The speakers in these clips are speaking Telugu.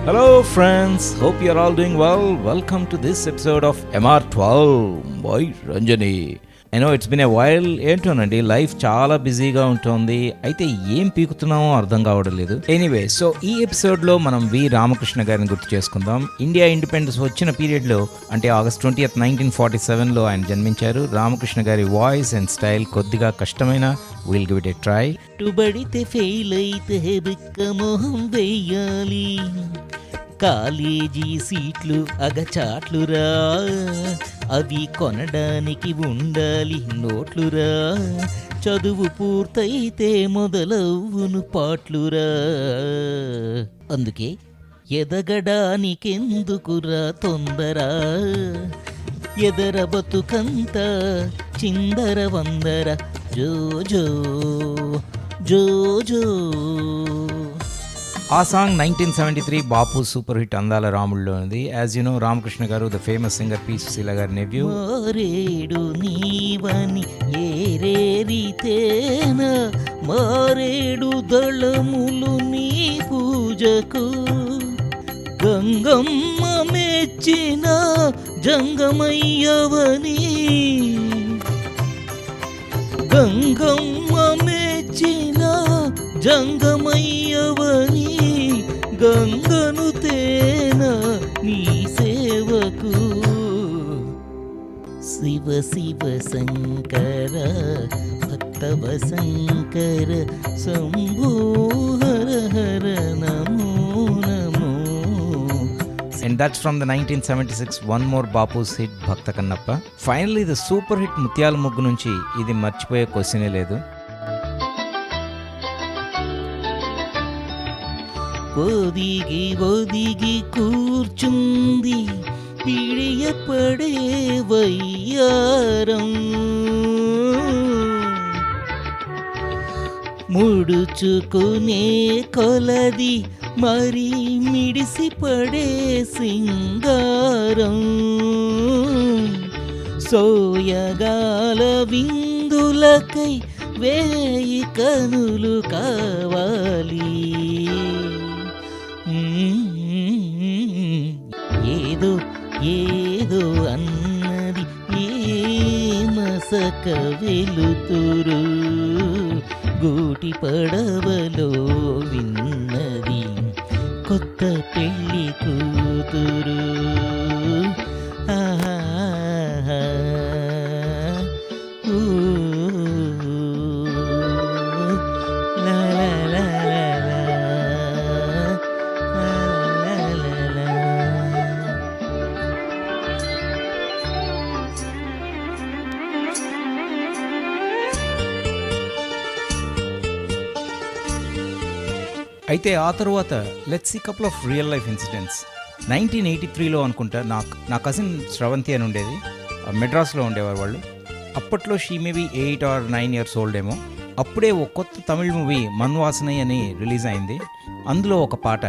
Hello friends, hope you're all doing well. Welcome to this episode of MR12 by Ranjani. I know it's been a while. ఏంటోనండి లైఫ్ చాలా బిజీగా ఉంటుంది. అయితే ఏం పీకుతున్నామో అర్థం కావడం లేదు. ఎనీవే, సో ఈ ఎపిసోడ్లో మనం వి రామకృష్ణ గారిని గుర్తు చేసుకుందాం. ఇండియా ఇండిపెండెన్స్ వచ్చిన పీరియడ్లో అంటే August 20th, 1947లో ఆయన జన్మించారు. రామకృష్ణ గారి వాయిస్ అండ్ స్టైల్ కొద్దిగా కష్టమైన will give it a try. పట్టుబడితే ఫెయిల్ అయితే బిక్క మొహం వెయ్యాలి, కాలేజీ సీట్లు అగచాట్లురా, అవి కొనడానికి ఉండాలి నోట్లురా, చదువు పూర్తయితే మొదలవును పాట్లురా, అందుకే ఎదగడానికెందుకురా తొందర, ఎదర బతుకంత చిందర వందర, జో జో జో జో. ఆ సాంగ్ 1973 బాపు సూపర్ హిట్ అందాల రాముల్లో ఉంది. As you know, Ramakrishna garu the famous singer P Susheela గారి నెవ్యూ. మారేడు నీవని ఏరేరితేన మారేడు దళములు నీ పూజకు, గంగమ్మ మెచ్చిన జంగమయ్యవని, గంగమ్మ మెచ్చిన జంగమయ్యవని, గంగను తేన నీ సేవకు, శివ శివ శంకర భక్తవ శంకర శంభో హర హర నమో నమో. And that's from the 1976 one more Bapu's hit Bhakta Kannappa. Finally the super hit ముత్యాల ముగ్గు నుంచి ఇది మర్చిపోయే క్వశ్చనే లేదు. ఒదిగి ఒదిగి కూర్చుంది పిడియపడే వయ్యారం, ముడుచుకునే కొలది మరి మిడిసిపడే సింగారం, సోయగాల విందులకై వేయి కనులు కావాలి, ఏదో ఏదో అన్నది ఏ మసక వెలుతురు, గూటి పడవలో విన్నది కొత్త పెళ్లి కూతురు, ఆహా ఊ లా లా లా లా లా, లా లా లా లా. అయితే ఆ తర్వాత let's see couple of real life incidents. 1983లో అనుకుంటా నా కజిన్ శ్రవంతి అని ఉండేది, మెడ్రాస్లో ఉండేవారు వాళ్ళు. అప్పట్లో she maybe 8 or 9 years old ఏమో. అప్పుడే ఒక కొత్త తమిళ్ మూవీ మన్వాసనై అని రిలీజ్ అయింది. అందులో ఒక పాట,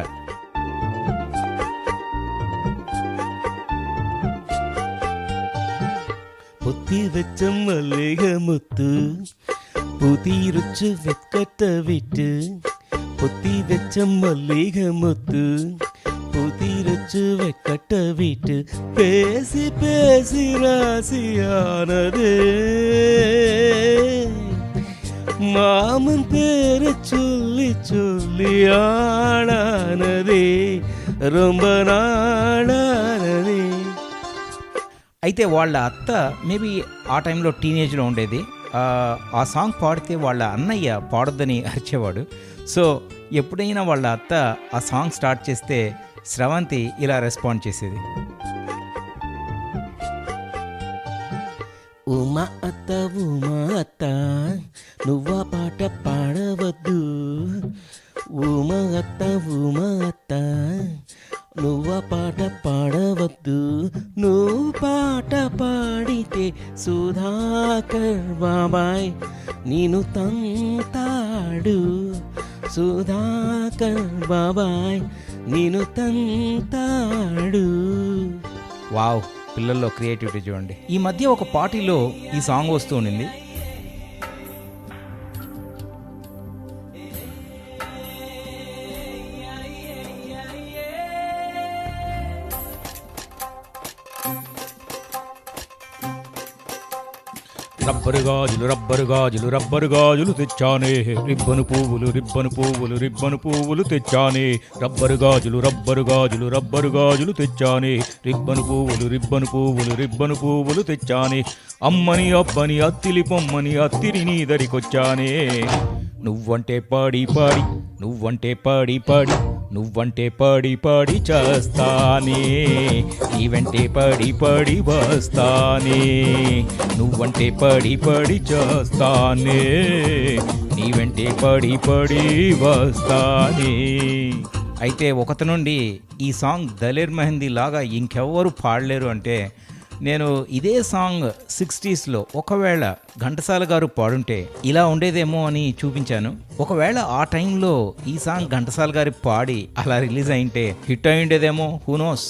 పొత్తి వెచ్చ మల్లిగ ముత్తు పుతిరుచ్చు వెక్కట విట్టు, పొత్తి వెచ్చ మల్లిగ ముత్తు పుతిరుచ్చు వెక్కట విట్టు, పేసి పేసి రాసియానదే మామన్ పేరు చొల్లి చొల్లి ఆడానదే రొంబ నాడానదే. అయితే వాళ్ళ అత్త మేబీ ఆ టైంలో టీనేజ్లో ఉండేది. ఆ సాంగ్ పాడితే వాళ్ళ అన్నయ్య పాడొద్దని అరిచేవాడు. సో ఎప్పుడైనా వాళ్ళ అత్త ఆ సాంగ్ స్టార్ట్ చేస్తే శ్రవంతి ఇలా రెస్పాండ్ చేసేది. ఉమా అత్త నువ్వా పాట పాడవద్దు, ఉమా అత్త నువ్వా పాట పాడవద్దు, నువ్వు పాట పాడితే సుధాకర్ బాబాయ్ నేను తంతాడు, సుధాకర్ బాబాయ్ నేను తంతాడు. వావ్, పిల్లల్లో క్రియేటివిటీ చూడండి. ఈ మధ్య ఒక పార్టీలో ఈ సాంగ్ వస్తూ ఉండింది. రబ్బరు గాజులు రబ్బరు గాజులు రబ్బరు గాజులు తెచ్చానే రిబ్బను పువ్వులు రిబ్బను పువ్వులు రిబ్బను పువ్వులు తెచ్చానే రబ్బరు గాజులు రబ్బరు గాజులు రబ్బరు గాజులు తెచ్చానే రిబ్బను పువ్వులు రిబ్బను పువ్వులు రిబ్బను పువ్వులు తెచ్చానే అమ్మని అబ్బని అత్తిలి పొమ్మని అత్తిరి నీ దరికొచ్చానే నువ్వంటే పాడి పాడి నువ్వంటే పాడి పాడి నువ్వంటే పాడి పాడి చేస్తానే నీ వెంటే పాడి పాడి వస్తానే నువ్వంటే పాడి పాడి చేస్తానే నీ వెంటే పాడి పాడి వస్తానే. అయితే ఒకటి నుండి ఈ సాంగ్ దలేర్ మెహందీ లాగా ఇంకెవ్వరు పాడలేరు అంటే నేను ఇదే సాంగ్ 60sలో ఒకవేళ ఘంటసాల గారు పాడుంటే ఇలా ఉండేదేమో అని చూపించాను. ఒకవేళ ఆ టైంలో ఈ సాంగ్ ఘంటసాల గారి పాడి అలా రిలీజ్ అయింటే హిట్ అయి ఉండేదేమో, హూ నోస్.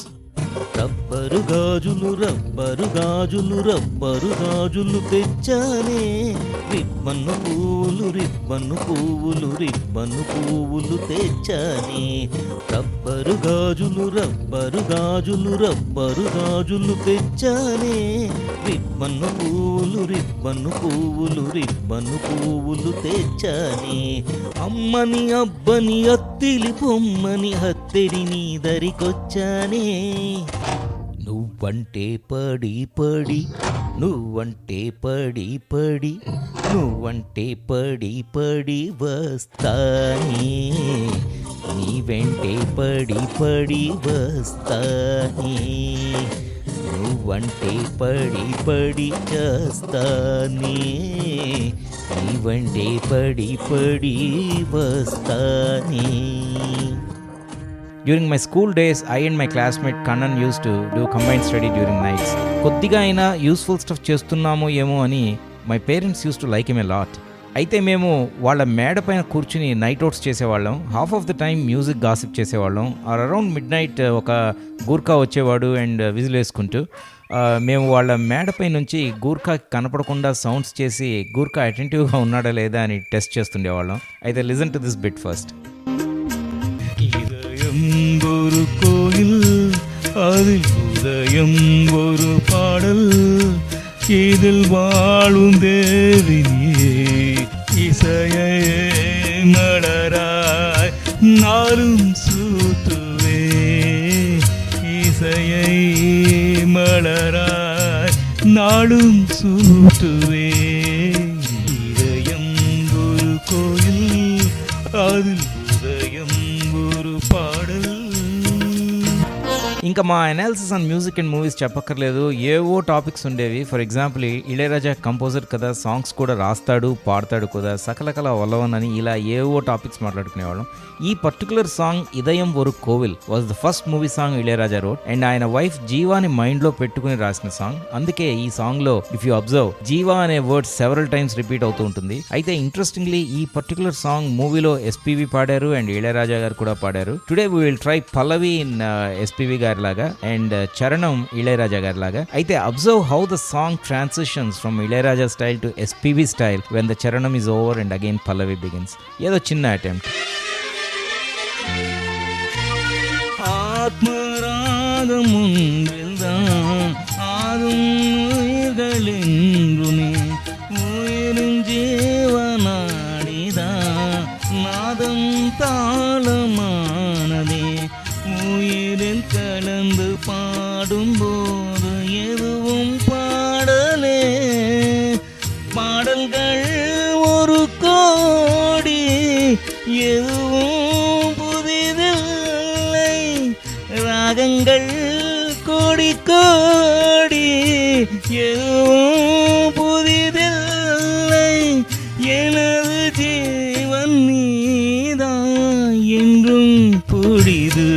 రబ్బరు గాజులు రబ్బరు గాజులు రబ్బరు గాజులు తెచ్చానే రిబ్బన్ను పువ్వులు రిబ్బన్ను పువ్వులు రిబ్బన్ను పువ్వులు తెచ్చానే రబ్బరు గాజులు రబ్బరు గాజులు రబ్బరు గాజులు తెచ్చానే రిబ్బన్ను పువ్వులు రిబ్బన్ను పువ్వులు రిబ్బన్ను పువ్వులు తెచ్చానే అమ్మని అబ్బని అత్తిలి పొమ్మని హత్తెరి నీ దరికొచ్చానే నువ్వంటే పడి పడి నువ్వంటే పడి పడి నువ్వంటే పడి పడి వస్తానే నీ వెంటే పడి పడి వస్తానే నువ్వంటే పడి పడి చేస్తానే నీ వెంటే పడి పడి వస్తానే. During my school days, I and my classmate Kannan used to do combined study during nights. కొద్దిగా అయినా యూస్ఫుల్ స్టఫ్ చేస్తున్నామో ఏమో అని my parents used to like him a lot. అయితే మేము వాళ్ళ మేడ పైన కూర్చుని నైట్ అవుట్స్ చేసేవాళ్ళం. Half of the time music gossip చేసేవాళ్ళం. అరౌండ్ మిడ్ నైట్ ఒక గూర్ఖా వచ్చేవాడు అండ్ విజిల్ వేసుకుంటూ మేము వాళ్ళ మేడపై నుంచి గూర్ఖాకి కనపడకుండా సౌండ్స్ చేసి గూర్ఖా అటెంటివ్గా ఉన్నాడా లేదా అని టెస్ట్ చేస్తుండేవాళ్ళం. అయితే listen to this bit first. ஒரு கோயில் அதில் உதயம் ஒரு பாடல் இதில் வாழும் தேவினியே இசையே மலராய் நாளும் சூட்டுவே இசையை மலராய் நாளும் சூட்டுவே இதயம் ஒரு கோயில் அதில் ఉదయం ஒரு పాడల్. ఇంకా మా analysis on music and movies చెప్పక్కర్లేదు. ఏవో టాపిక్స్ ఉండేవి. ఫర్ ఎగ్జాంపుల్ ఇళయరాజా కంపోజర్ కదా, సాంగ్స్ కూడా రాస్తాడు పాడతాడు కదా, సకలకల వల్లవన్ అని ఇలా ఏవో టాపిక్స్ మాట్లాడుకునేవాళ్ళం. ఈ particular song Idhayam Oru Kovil was the first movie song Ilaiyaraaja wrote and ఆయన వైఫ్ జీవాని మైండ్లో పెట్టుకుని రాసిన సాంగ్. అందుకే ఈ సాంగ్లో ఇఫ్ యూ అబ్జర్వ్ జీవా అనే వర్డ్ సెవరల్ టైమ్స్ రిపీట్ అవుతూ ఉంటుంది. అయితే ఇంట్రెస్టింగ్లీ ఈ పర్టికులర్ సాంగ్ మూవీలో ఎస్పీవి పాడారు అండ్ ఇళయరాజా గారు కూడా పాడారు. Today we will try pallavi in SPB garu లాగా అండ్ చరణం ఇళయరాజా గారి లాగా. అయితే observe how the song transitions from Ilaiyaraaja style to SPB style when the charanam is over and again pallavi begins. ఏదో చిన్న అటెంప్ట్. ஆத்மராகம் ஒன்றில்தான் ஆகும் உயிர்களென்றுமே உயிரும் ஜீவனாடிதான் நாதம் தாளமானதே உயிரில் கலந்து பாடும்போது எதுவும் பாடலே பாடல்கள் ஒரு கோடி எதுவும் புதிதில்லை ராகங்கள் கோடி கோடி எதுவும் புதிதில்லை எனது ஜீவன் நீதான் என்றும் புரிது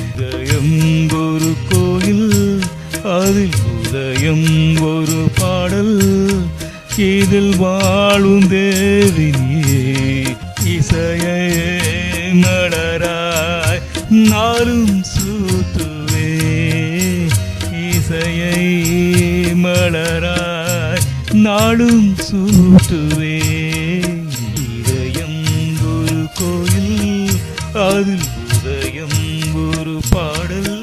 உதயம் ஒரு கோயில் அதில் உதயம் ஒரு பாடல் இதில் வாழும் தேவினியே இசையே மலராய் நாளும் சூட்டுவே இசையை மலராய் நாளும் சூட்டுவே இதயம் ஒரு கோயில் அதில் உதயம் ஒரு பாடல்.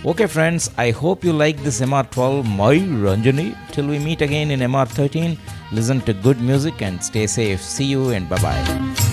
Okay, friends, I hope you like this MR12, my Ranjani. Till we meet again in MR13, listen to good music and stay safe. See you and bye-bye.